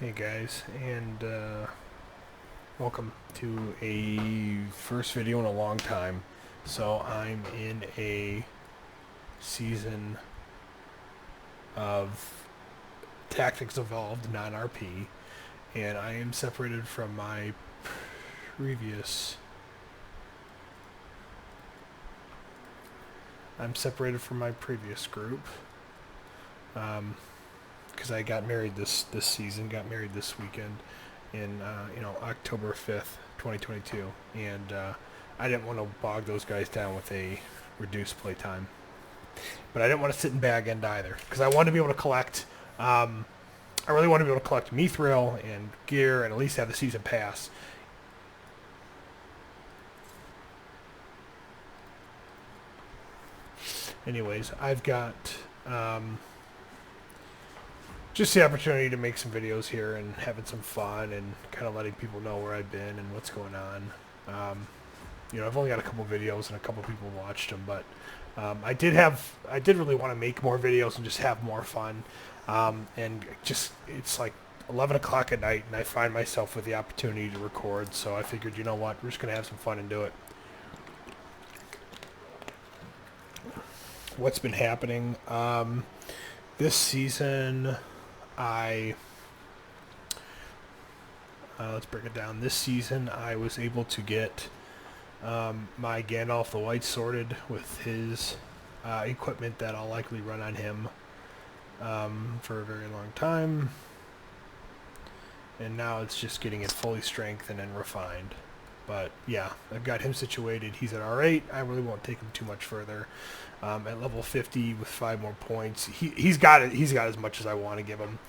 Hey guys, and welcome to a first video in a long time. So I'm in a season of Tactics Evolved non-RP, and I am separated from my previous. I'm separated from my previous group because I got married this season. Got married this weekend in October 5th, 2022, and I didn't want to bog those guys down with a reduced playtime, but I didn't want to sit in bag end either because I wanted to be able to collect. I really want to be able to collect mithril and gear and at least have the season pass. Anyways, I've got just the opportunity to make some videos here and having some fun and kind of letting people know where I've been and what's going on. I've only got a couple videos and a couple people watched them, but I did really want to make more videos and just have more fun. And it's like 11 o'clock at night and I find myself with the opportunity to record. So I figured, you know what, we're just going to have some fun and do it. What's been happening? This season, let's break it down. This season, I was able to get my Gandalf the White sorted with his equipment that I'll likely run on him for a very long time. And now it's just getting it fully strengthened and refined. But yeah, I've got him situated. He's at R8. I really won't take him too much further. At level 50 with 5 more points, he's got it. He's got as much as I want to give him.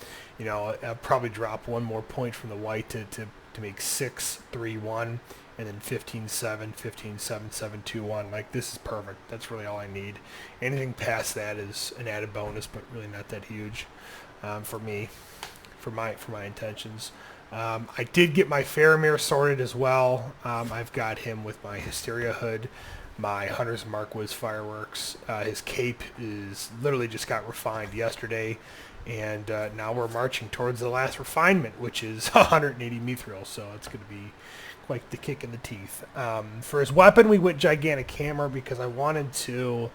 I'll probably drop 1 more point from the white to make 6, 3, 1, and then 15, 7, 15, 7, 7, 2, 1. Like, this is perfect. That's really all I need. Anything past that is an added bonus, but really not that huge for me, for my intentions. I did get my Faramir sorted as well. I've got him with my Hysteria hood, my Hunter's Marquis fireworks. His cape is literally just got refined yesterday, and now we're marching towards the last refinement, which is 180 mithril, so it's going to be quite the kick in the teeth. For his weapon, we went Gigantic Hammer because I wanted to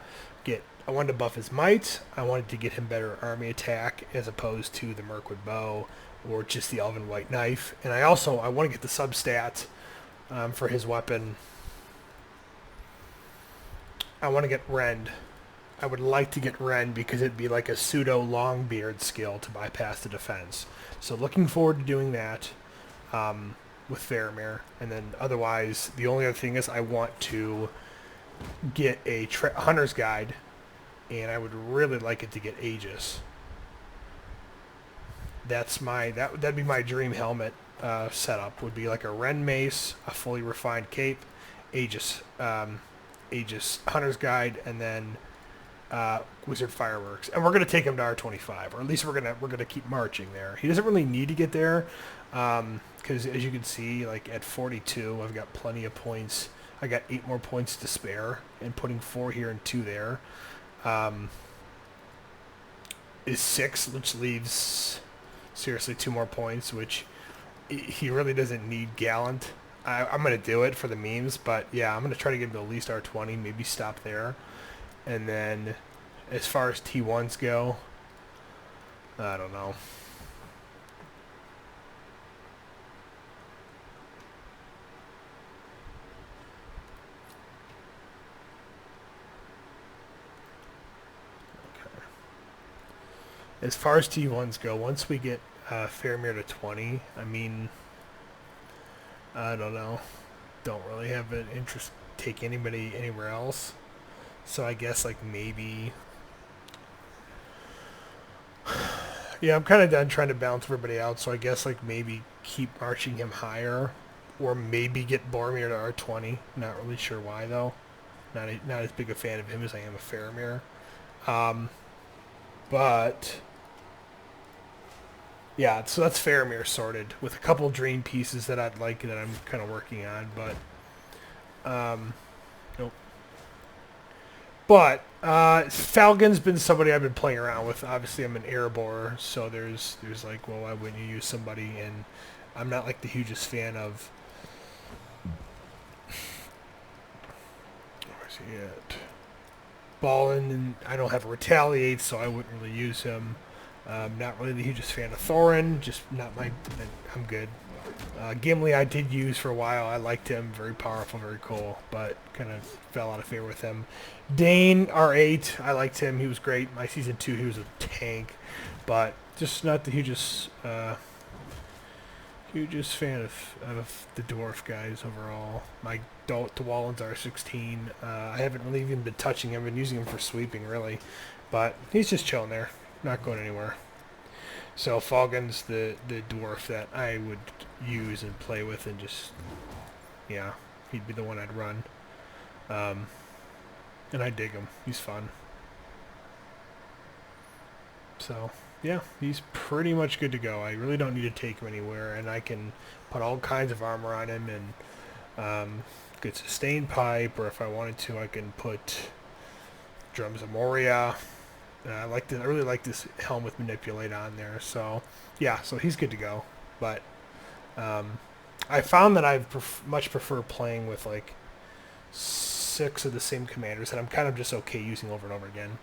buff his might. I wanted to get him better army attack as opposed to the Mirkwood Bow or just the Elven White Knife. And I want to get the substat for his weapon. I want to get Rend. I would like to get Rend because it'd be like a pseudo Longbeard skill to bypass the defense. So looking forward to doing that with Faramir. And then otherwise, the only other thing is I want to get a Hunter's Guide, and I would really like it to get Aegis. That'd be my dream helmet setup. Would be like a Rend mace, a fully refined cape, Aegis Hunter's Guide, and then Wizard Fireworks. And we're gonna take him to R25, or at least we're gonna keep marching there. He doesn't really need to get there because as you can see, like at 42, I've got plenty of points. I got 8 more points to spare, and putting 4 here and 2 there is 6, which leaves seriously 2 more points, which he really doesn't need Gallant. I'm going to do it for the memes, but yeah, I'm going to try to get him to at least R20, maybe stop there. And then as far as T1s go, I don't know. Okay. As far as T1s go, once we get Faramir to 20, I mean, I don't know. Don't really have an interest take anybody anywhere else. So I guess like maybe, yeah, I'm kind of done trying to balance everybody out. So I guess like maybe keep marching him higher, or maybe get Boromir to R20. Not really sure why though. Not as big a fan of him as I am of Faramir. But yeah, so that's Faramir sorted with a couple dream pieces that I'd like that I'm kind of working on, but nope. But Falcon's been somebody I've been playing around with. Obviously, I'm an erebor, so there's like, well, why wouldn't you use somebody? And I'm not like the hugest fan of. Where's he at? Ballin, and I don't have a retaliate, so I wouldn't really use him. Not really the hugest fan of Thorin. Just not my. I'm good. Gimli I did use for a while. I liked him. Very powerful, very cool, but kind of fell out of favor with him. Dane, R8, I liked him. He was great. My Season 2, he was a tank, but just not the hugest fan of the dwarf guys overall. My Dwallin's R16. I haven't really even been touching him. I've been using him for sweeping, really, but he's just chilling there, not going anywhere. So Falcon's the dwarf that I would use and play with, and just, yeah, he'd be the one I'd run. And I dig him. He's fun. So, yeah, he's pretty much good to go. I really don't need to take him anywhere, and I can put all kinds of armor on him, and good sustain pipe, or if I wanted to, I can put drums of Moria. I really like this helm with manipulate on there. So yeah, so he's good to go. But I found that I much prefer playing with like 6 of the same commanders, and I'm kind of just okay using over and over again.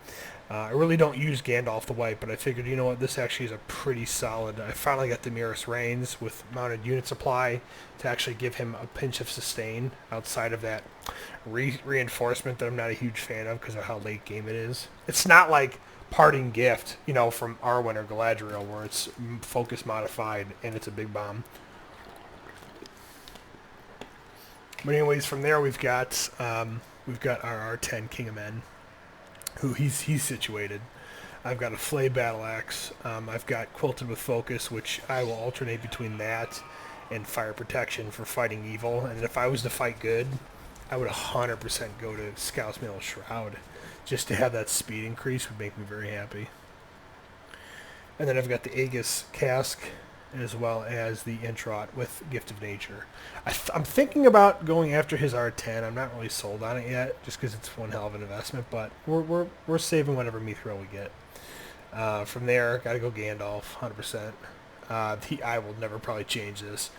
I really don't use Gandalf the White, but I figured, you know what, this actually is a pretty solid. I finally got the Mirror's Reigns with mounted unit supply to actually give him a pinch of sustain outside of that reinforcement that I'm not a huge fan of because of how late game it is. It's not like Parting Gift, you know, from Arwen or Galadriel, where it's focus modified and it's a big bomb. But anyways, from there we've got our R10 King of Men, who he's situated. I've got a Flay Battle Axe. I've got Quilted with Focus, which I will alternate between that and Fire Protection for fighting evil. And if I was to fight good, I would 100% go to Scout's Mail Shroud. Just to have that speed increase would make me very happy. And then I've got the Aegis Cask, as well as the Introt with Gift of Nature. I'm thinking about going after his R10. I'm not really sold on it yet, just because it's one hell of an investment, but we're saving whatever Mithril we get. From there, got to go Gandalf, 100%. I will never probably change this.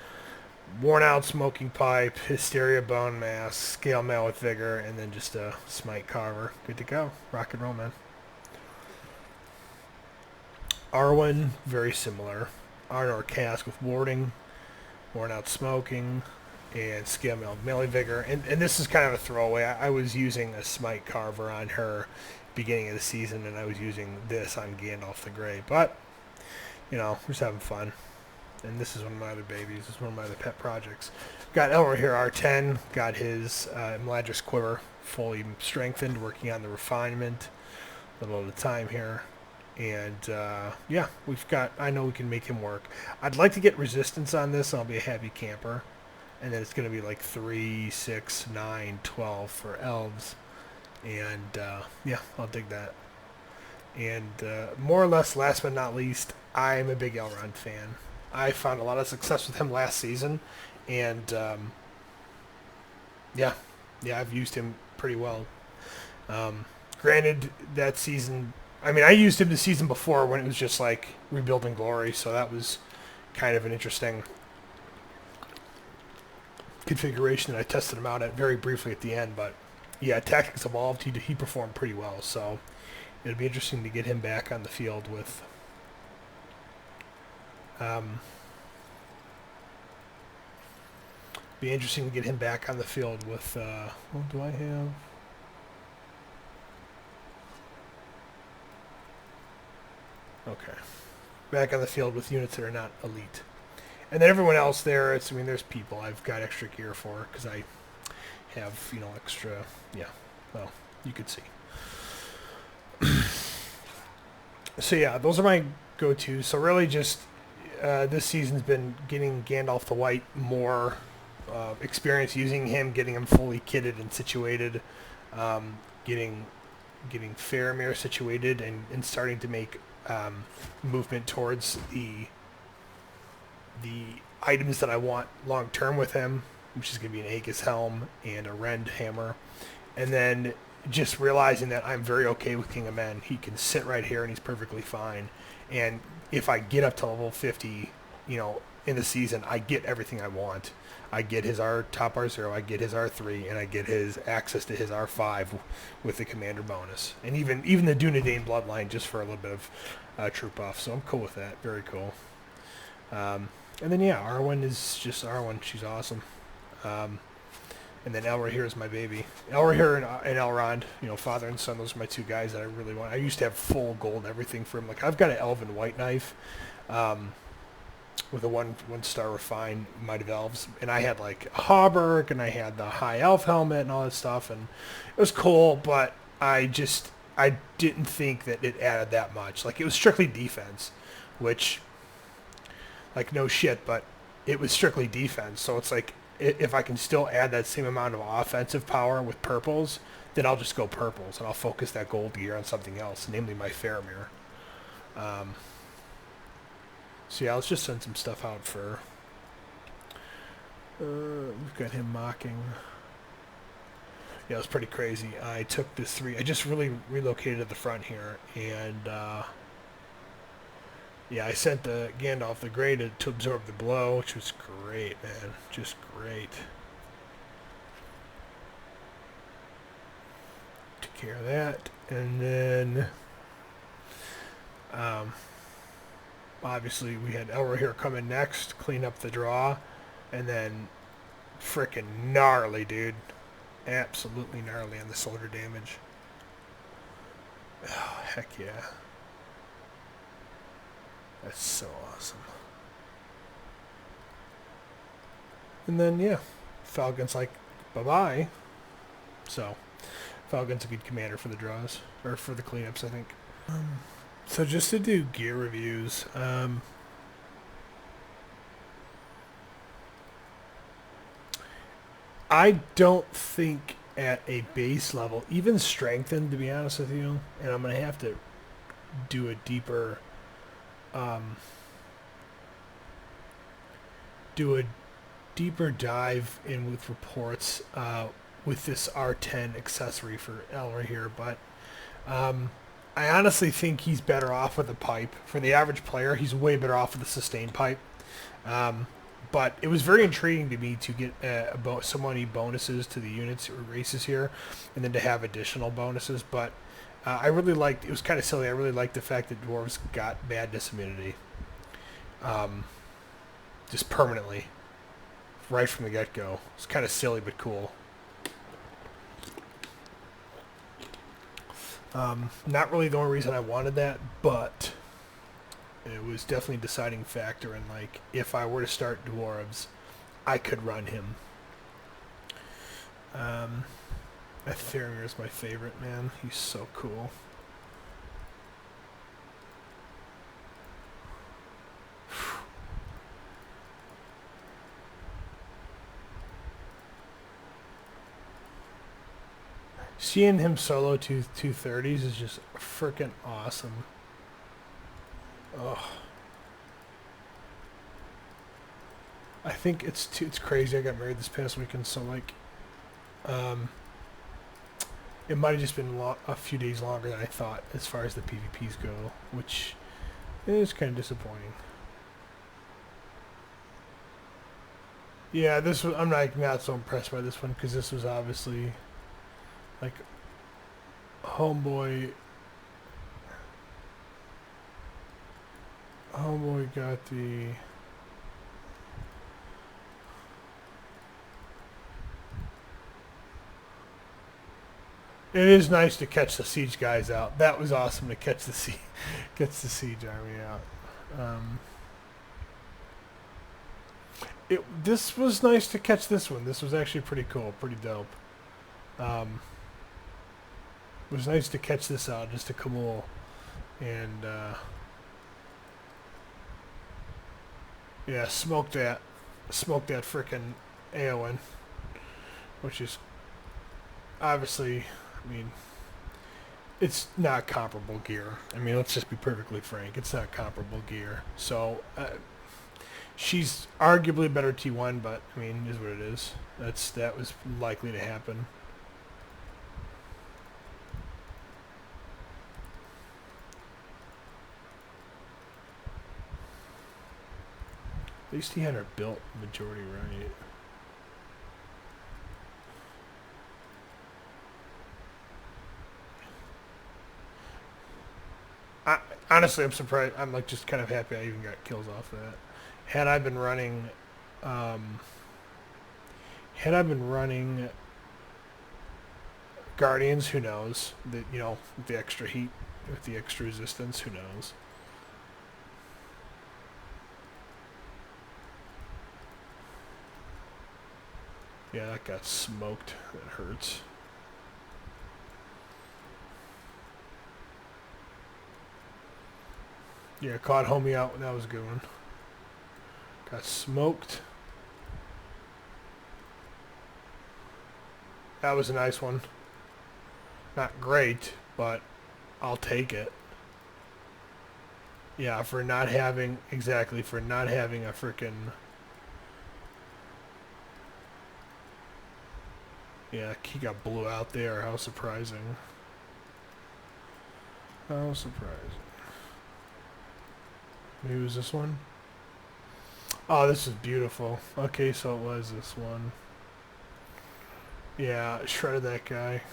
Worn Out Smoking Pipe, Hysteria Bone Mask, Scale Mail with Vigor, and then just a Smite Carver. Good to go. Rock and roll, man. Arwen, very similar. Arnor Cask with Warding, Worn Out Smoking, and Scale Mail with Melee Vigor. And this is kind of a throwaway. I was using a Smite Carver on her beginning of the season, and I was using this on Gandalf the Grey. But, you know, we're just having fun. And this is one of my other babies. This is one of my other pet projects. Got Elrond here, R10. Got his Meladris Quiver fully strengthened, working on the refinement. A little at a time here. And, yeah, I know we can make him work. I'd like to get resistance on this. I'll be a happy camper. And then it's going to be like 3, 6, 9, 12 for elves. And, yeah, I'll dig that. And more or less, last but not least, I'm a big Elrond fan. I found a lot of success with him last season, and yeah, I've used him pretty well. Granted, that season, I mean, I used him the season before when it was just like Rebuilding Glory, so that was kind of an interesting configuration that I tested him out at very briefly at the end. But yeah, Tactics Evolved, he performed pretty well, so it'll be interesting to get him back on the field with. Be interesting to get him back on the field with, what do I have? Okay. Back on the field with units that are not elite. And then everyone else there, there's people I've got extra gear for, because I have, extra, yeah, well, you could see. So yeah, those are my go-tos. So really just, this season's been getting Gandalf the White more experience using him, getting him fully kitted and situated, getting Faramir situated, and starting to make movement towards the items that I want long term with him, which is going to be an Aegis helm and a Rend hammer, and then just realizing that I'm very okay with King of Men. He can sit right here and he's perfectly fine. And if I get up to level 50, in the season, I get everything I want. I get his top R0, I get his R3, and I get his access to his R5 with the commander bonus. And even the Dunedain bloodline just for a little bit of troop buff. So I'm cool with that. Very cool. And then, yeah, Arwen is just Arwen. She's awesome. And then Elrahir is my baby. Elrahir and Elrond, father and son, those are my two guys that I really want. I used to have full gold everything for him. Like, I've got an Elven White Knife with a one-star refined Might of Elves. And I had, like, a Hauberk, and I had the High Elf helmet and all that stuff. And it was cool, but I didn't think that it added that much. Like, it was strictly defense, which, like, no shit, but it was strictly defense. So it's like, if I can still add that same amount of offensive power with purples, then I'll just go purples, and I'll focus that gold gear on something else, namely my Faramir. So yeah, let's just send some stuff out for... we've got him mocking. Yeah, it was pretty crazy. I took this I just really relocated at the front here, and... yeah, I sent the Gandalf the Grey to absorb the blow, which was great, man. Just great. Took care of that. And then, obviously, we had Elrahir come in next, clean up the draw, and then frickin' gnarly, dude. Absolutely gnarly on the soldier damage. Oh, heck yeah. That's so awesome. And then, yeah, Falcon's like, bye-bye. So, Falcon's a good commander for the draws, or for the cleanups, I think. So just to do gear reviews, I don't think at a base level, even strengthened, to be honest with you, and I'm going to have to do a deeper... do a deeper dive in with reports with this R10 accessory for Elrahir, but I honestly think he's better off with a pipe. For the average player, he's way better off with a sustained pipe. But it was very intriguing to me to get so many bonuses to the units or races here, and then to have additional bonuses, but I really liked, it was kind of silly, I really liked the fact that dwarves got madness immunity. Just permanently. Right from the get-go. It's kind of silly, but cool. Not really the only reason I wanted that, but it was definitely a deciding factor in, like, if I were to start dwarves, I could run him. Faramir is my favorite, man. He's so cool. Seeing him solo 230s is just freaking awesome. Oh. I think it's crazy. I got married this past weekend, so like, it might have just been a few days longer than I thought as far as the PvPs go, which is kind of disappointing. Yeah, this was, I'm not so impressed by this one because this was obviously like homeboy got the It is nice to catch the siege guys out. That was awesome to catch the siege army out. This was nice to catch this one. This was actually pretty cool, pretty dope. It was nice to catch this out, just to Kamul, and yeah, smoke that frickin' Eowyn, which is obviously, I mean, it's not comparable gear. I mean, let's just be perfectly frank, it's not comparable gear. So she's arguably better T1, but I mean, it is what it is. That was likely to happen. At least he had our built majority right. Honestly, I'm surprised. I'm like just kind of happy I even got kills off of that. Had I been running, um, had I been running Guardians, who knows? The, you know, with the extra heat, with the extra resistance, who knows? Yeah, that got smoked. That hurts. Yeah, caught homie out. That was a good one. Got smoked. That was a nice one. Not great, but I'll take it. Yeah, for not having, exactly, for not having a freaking, yeah, he got blew out there. How surprising. How surprising. Maybe it was this one? Oh, this is beautiful. Okay, so it was this one. Yeah, shredded that guy.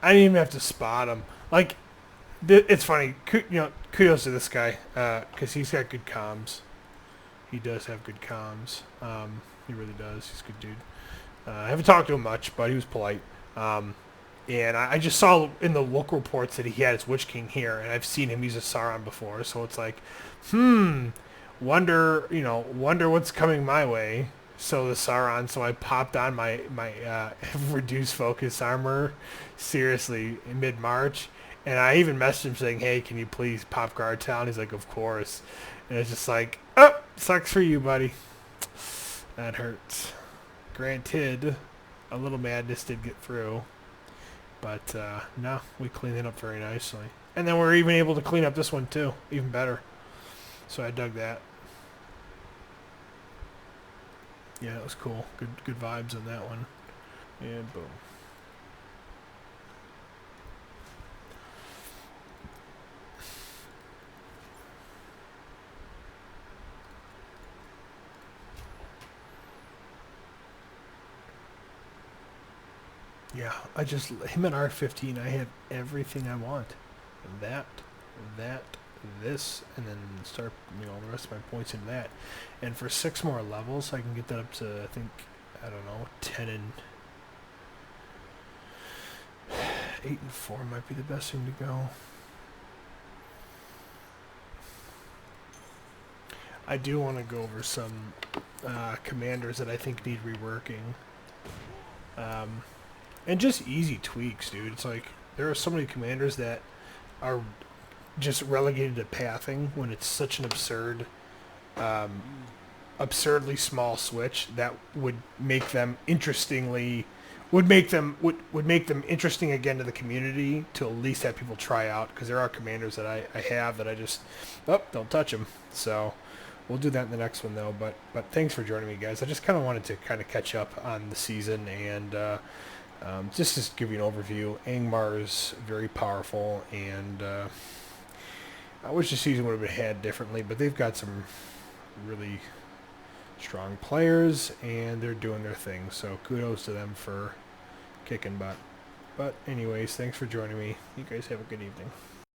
I didn't even have to spot him. Like, it's funny. You know, kudos to this guy because he's got good comms. He does have good comms. He really does. He's a good dude. I haven't talked to him much, but he was polite. And I just saw in the local reports that he had his Witch King here, and I've seen him use a Sauron before. So it's like, wonder what's coming my way. So the Sauron, so I popped on my reduced focus armor, seriously, in mid-March, and I even messaged him saying, hey, can you please pop guard town? He's like, of course. And it's just like, oh, sucks for you, buddy. That hurts. Granted, a little madness did get through, but no, we cleaned it up very nicely. And then we're even able to clean up this one too, even better. So I dug that. Yeah, it was cool. Good vibes on that one. And boom. Yeah, him at R15, I have everything I want. That, this, and then start, the rest of my points in that. And for 6 more levels, I can get that up to, I think, I don't know, 10 and 8 and 4 might be the best thing to go. I do want to go over some commanders that I think need reworking. And just easy tweaks, dude. It's like, there are so many commanders that are just relegated to pathing when it's such an absurdly small switch that would make them would make them interesting again to the community to at least have people try out, because there are commanders that I have that I just don't touch them. So we'll do that in the next one though. But thanks for joining me, guys. I just kind of wanted to kind of catch up on the season and just to give you an overview. Angmar is very powerful, and I wish the season would have been had differently, but they've got some really strong players, and they're doing their thing, so kudos to them for kicking butt. But anyways, thanks for joining me. You guys have a good evening.